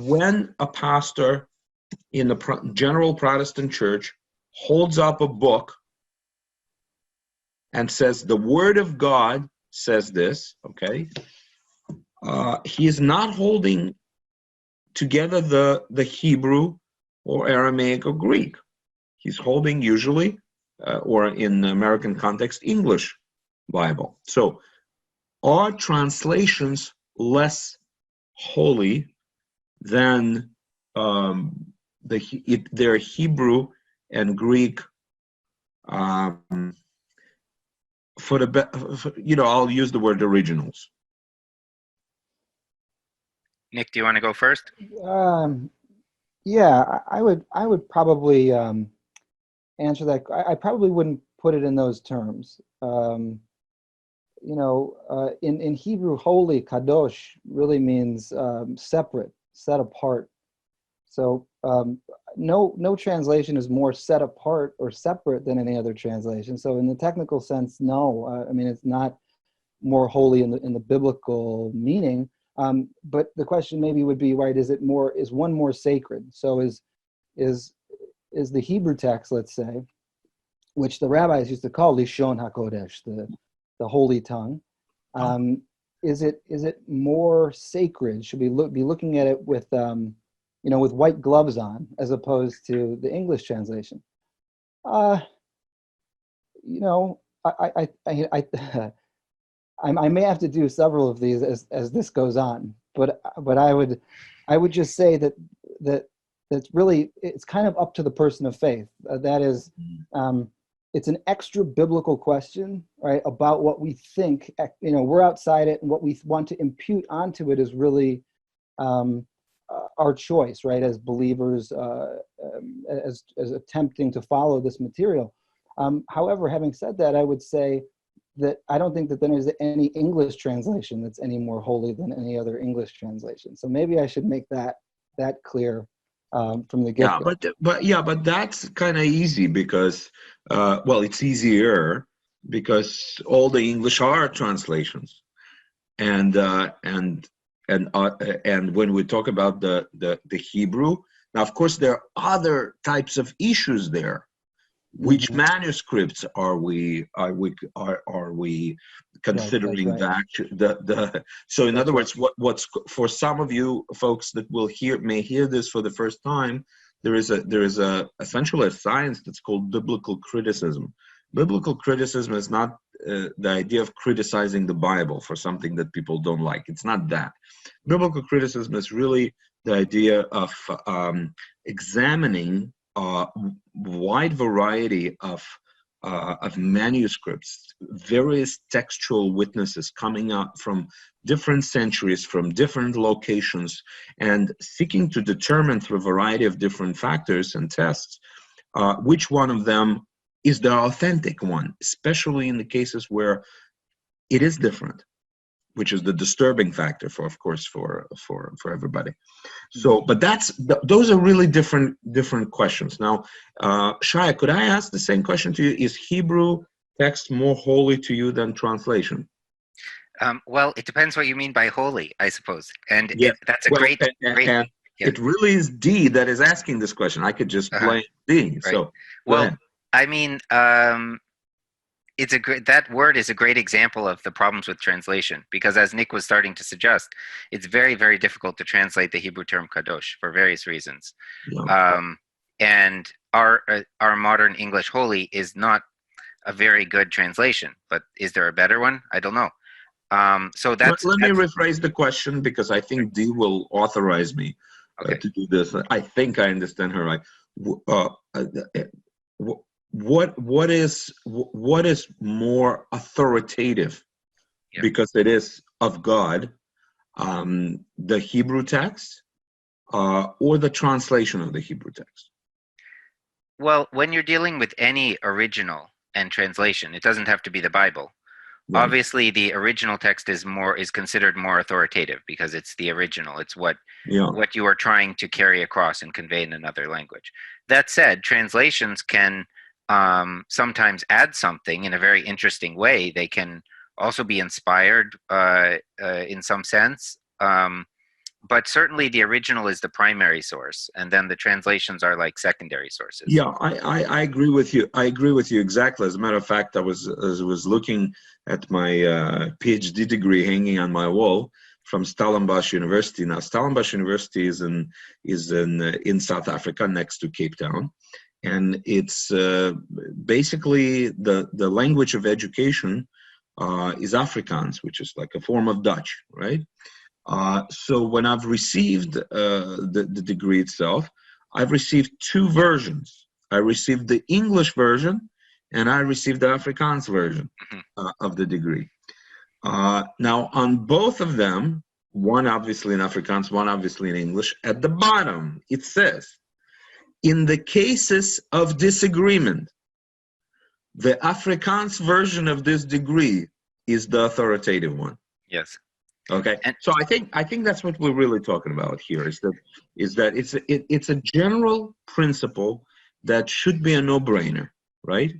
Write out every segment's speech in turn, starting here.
when a pastor in the general Protestant church holds up a book and says, the word of God says this, okay, he is not holding together the Hebrew or Aramaic or Greek. He's holding usually, or in the American context, English Bible. So are translations less holy than their Hebrew and Greek? I'll use the word originals. Nick, do you want to go first? Yeah, I would probably answer that. I probably wouldn't put it in those terms. In Hebrew, holy, kadosh, really means separate, set apart. So no translation is more set apart or separate than any other translation. So in the technical sense, no. It's not more holy in the biblical meaning. But the question maybe would be, right, is one more sacred? So is the Hebrew text, let's say, which the rabbis used to call Lishon HaKodesh, the holy tongue, is it more sacred? Should we be looking at it with white gloves on, as opposed to the English translation? I may have to do several of these as this goes on, but I would just say that that's really, it's kind of up to the person of faith. That is, it's an extra biblical question, right, about what we think. We're outside it, and what we want to impute onto it is really our choice, right, as believers, as attempting to follow this material. However, having said that, I would say that I don't think that there is any English translation that's any more holy than any other English translation. So maybe I should make that clear from the get-go. But that's kind of easy because, it's easier because all the English are translations, and when we talk about the Hebrew, now of course there are other types of issues there. Which manuscripts are we considering? Right. So in other words, what's for some of you folks that may hear this for the first time, there is essentially a science that's called biblical criticism. Biblical criticism is not the idea of criticizing the Bible for something that people don't like. It's not that. Biblical criticism is really the idea of examining wide variety of manuscripts, various textual witnesses coming up from different centuries, from different locations, and seeking to determine through a variety of different factors and tests which one of them is the authentic one, especially in the cases where it is different, which is the disturbing factor for everybody. So, but those are really different questions. Now, Shaya, could I ask the same question to you? Is Hebrew text more holy to you than translation? Well, it depends what you mean by holy, I suppose. And that's a great. It really is D that is asking this question. I could just blame D. Right. So, that word is a great example of the problems with translation, because as Nick was starting to suggest, it's very, very difficult to translate the Hebrew term kadosh for various reasons. Yeah. And our modern English holy is not a very good translation, but is there a better one? I don't know. So let me rephrase the question, because I think Dee will authorize me to do this. I think I understand her right. What is more authoritative, because it is of God, the Hebrew text or the translation of the Hebrew text? Well, when you're dealing with any original and translation, it doesn't have to be the Bible. Right. Obviously, the original text is considered more authoritative because it's the original. It's what you are trying to carry across and convey in another language. That said, translations can sometimes add something in a very interesting way. They can also be inspired in some sense. but certainly the original is the primary source, and then the translations are like secondary sources. Yeah, I agree with you. I agree with you exactly. As a matter of fact, I was looking at my PhD degree hanging on my wall from Stellenbosch University. Now, Stellenbosch University is in South Africa, next to Cape Town, and it's basically the language of education is Afrikaans, which is like a form of Dutch, right? So when I've received the degree itself, I've received two versions. I received the English version, and I received the Afrikaans version of the degree. Now, on both of them, one obviously in Afrikaans, one obviously in English, at the bottom, it says, in the cases of disagreement, the Afrikaans version of this degree is the authoritative one. Yes. Okay. So I think that's what we're really talking about here, is that it's a general principle that should be a no-brainer, right?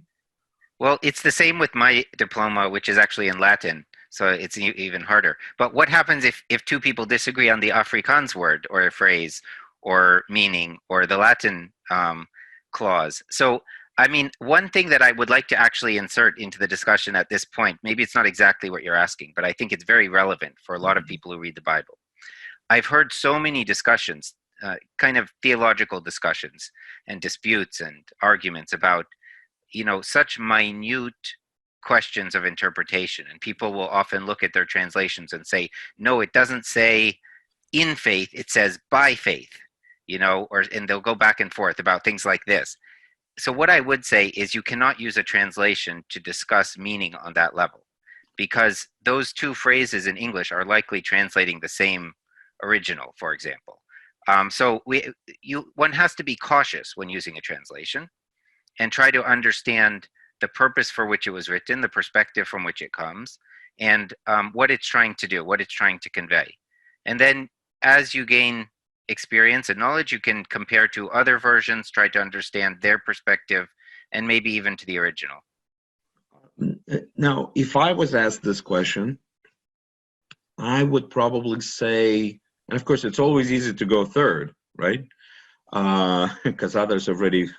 Well, it's the same with my diploma, which is actually in Latin, so it's even harder. But what happens if two people disagree on the Afrikaans word or a phrase or meaning or the Latin clause? So, I mean, one thing that I would like to actually insert into the discussion at this point, maybe it's not exactly what you're asking, but I think it's very relevant for a lot of people who read the Bible. I've heard so many discussions, kind of theological discussions and disputes and arguments about, such minute questions of interpretation. And people will often look at their translations and say, no, it doesn't say in faith, it says by faith, and they'll go back and forth about things like this. So what I would say is you cannot use a translation to discuss meaning on that level, because those two phrases in English are likely translating the same original, for example. So one has to be cautious when using a translation and try to understand the purpose for which it was written, the perspective from which it comes, and what it's trying to do, what it's trying to convey. And then as you gain experience and knowledge, you can compare to other versions, try to understand their perspective, and maybe even to the original. Now, if I was asked this question, I would probably say, and of course it's always easy to go third, right? Because others have already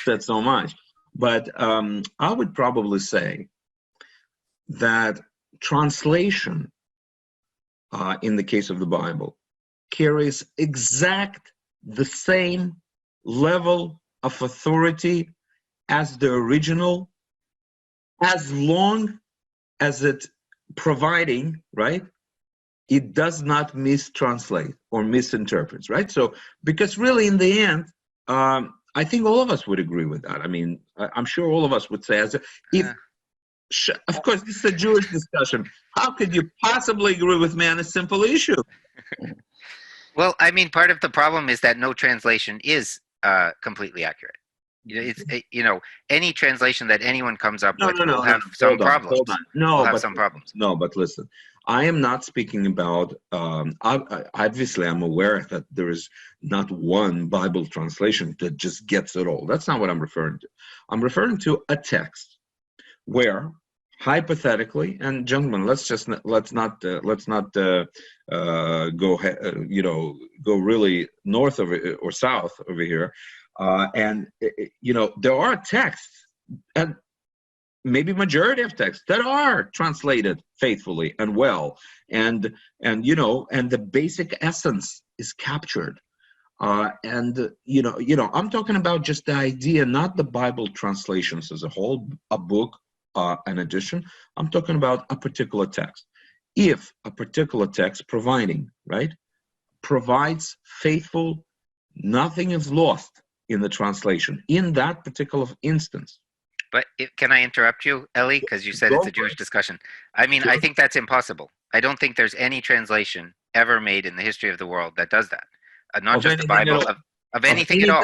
said so much. But I would probably say that translation, in the case of the Bible, carries exact the same level of authority as the original, as long as it providing, right, it does not mistranslate or misinterprets, right? So, because really in the end, I think all of us would agree with that. I mean, I'm sure all of us would say, of course, this is a Jewish discussion. How could you possibly agree with me on a simple issue? Well, I mean, part of the problem is that no translation is completely accurate. Any translation that anyone comes up with will have some problems. No, but listen, I am not speaking about, obviously I'm aware that there is not one Bible translation that just gets it all. That's not what I'm referring to. I'm referring to a text where, hypothetically, and gentlemen, let's not go really north of it or south over here, and there are texts, and maybe majority of texts that are translated faithfully and well, and the basic essence is captured, and I'm talking about just the idea, not the Bible translations as a whole, a book, an edition. I'm talking about a particular text. If a particular text provides faithful, nothing is lost in the translation in that particular instance. But can I interrupt you, Eli? Because you said it's a Jewish discussion. I mean, sure. I think that's impossible. I don't think there's any translation ever made in the history of the world that does that. Not just the Bible, of anything at all.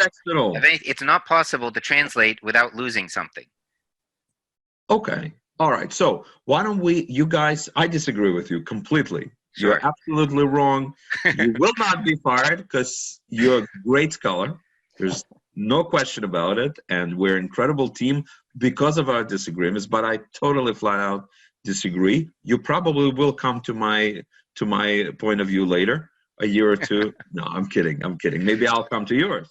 It's not possible to translate without losing something. Okay. All right. So why don't you guys, I disagree with you completely. Sure. You're absolutely wrong. You will not be fired because you're a great scholar. There's no question about it. And we're an incredible team because of our disagreements, but I totally flat out disagree. You probably will come to my point of view later. a year or two. No, I'm kidding. Maybe I'll come to yours.